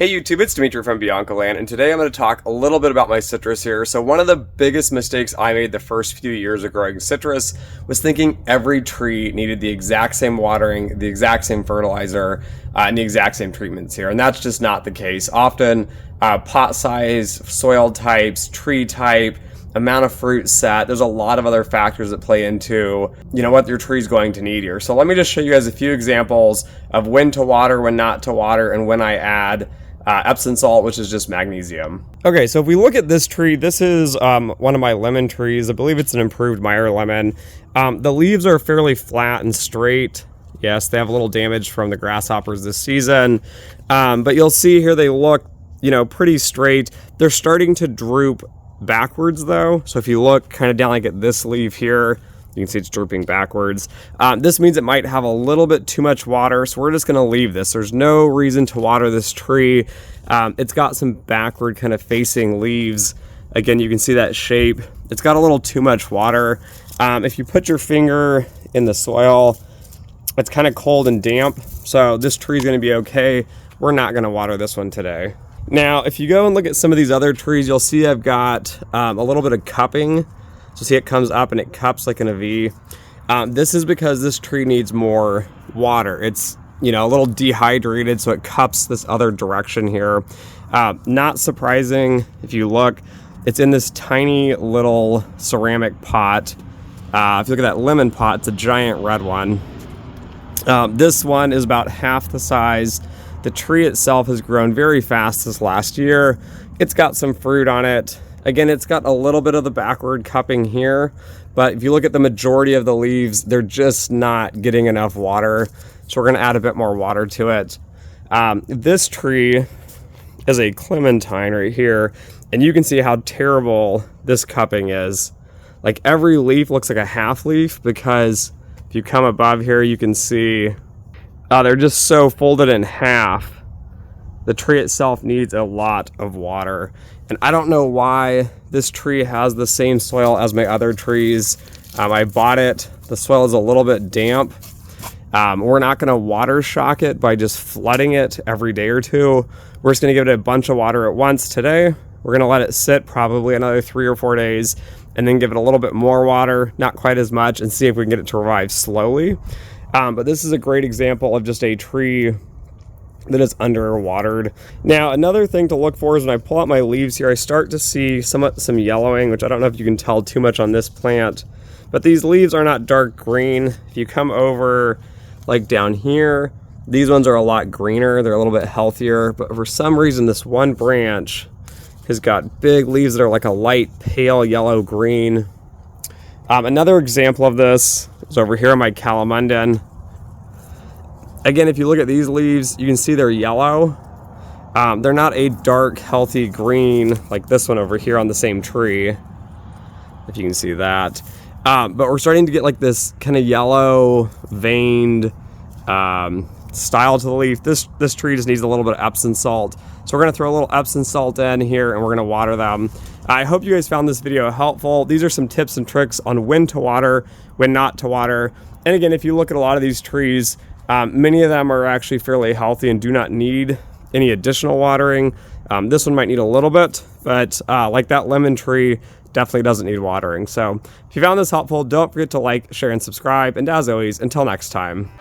Hey YouTube, it's Dimitri from Bianca Land, and today I'm going to talk a little bit about my citrus here. So one of the biggest mistakes I made the first few years of growing citrus was thinking every tree needed the exact same watering, the exact same fertilizer, and the exact same treatments here. And that's just not the case. Often pot size, soil types, tree type, amount of fruit set, there's a lot of other factors that play into, what your tree's going to need here. So let me just show you guys a few examples of when to water, when not to water, and when I add Epsom salt, which is just magnesium. Okay, so if we look at this tree, this is one of my lemon trees. I believe it's an improved Meyer lemon. The leaves are fairly flat and straight. Yes, they have a little damage from the grasshoppers this season. But you'll see here they look, pretty straight. They're starting to droop backwards though. So if you look kind of down like at this leaf here, you can see it's drooping backwards. This means it might have a little bit too much water, so we're just going to leave this. There's no reason to water this tree. It's got some backward kind of facing leaves. Again, you can see that shape. It's got a little too much water. If you put your finger in the soil, it's kind of cold and damp, so this tree is going to be okay. We're not going to water this one today. Now, if you go and look at some of these other trees, you'll see I've got a little bit of cupping. So see, it comes up and it cups like in a V. This is because this tree needs more water. It's, a little dehydrated, so it cups this other direction here. Not surprising, if you look, it's in this tiny little ceramic pot. If you look at that lemon pot, it's a giant red one. This one is about half the size. The tree itself has grown very fast this last year. It's got some fruit on it. Again, it's got a little bit of the backward cupping here, but if you look at the majority of the leaves, they're just not getting enough water. So we're gonna add a bit more water to it. This tree is a clementine right here, and you can see how terrible this cupping is. Like every leaf looks like a half leaf because if you come above here, you can see they're just so folded in half. The tree itself needs a lot of water. And I don't know why this tree has the same soil as my other trees. I bought it. The soil is a little bit damp. We're not going to water shock it by just flooding it every day or two. We're just going to give it a bunch of water at once today. We're going to let it sit probably another 3 or 4 days and then give it a little bit more water, not quite as much, and see if we can get it to revive slowly. But this is a great example of just a tree that is underwatered. Now, another thing to look for is when I pull out my leaves here, I start to see some yellowing, which I don't know if you can tell too much on this plant, but these leaves are not dark green. If you come over like down here, these ones are a lot greener. They're a little bit healthier, but for some reason, this one branch has got big leaves that are like a light pale yellow green. Another example of this is over here on my calamundan. Again, if you look at these leaves, you can see they're yellow. They're not a dark, healthy green like this one over here on the same tree, if you can see that. But we're starting to get like this kind of yellow, veined style to the leaf. This tree just needs a little bit of Epsom salt. So we're going to throw a little Epsom salt in here and we're going to water them. I hope you guys found this video helpful. These are some tips and tricks on when to water, when not to water. And again, if you look at a lot of these trees, many of them are actually fairly healthy and do not need any additional watering. This one might need a little bit, but like that lemon tree, definitely doesn't need watering. So if you found this helpful, don't forget to like, share, and subscribe. And as always, until next time.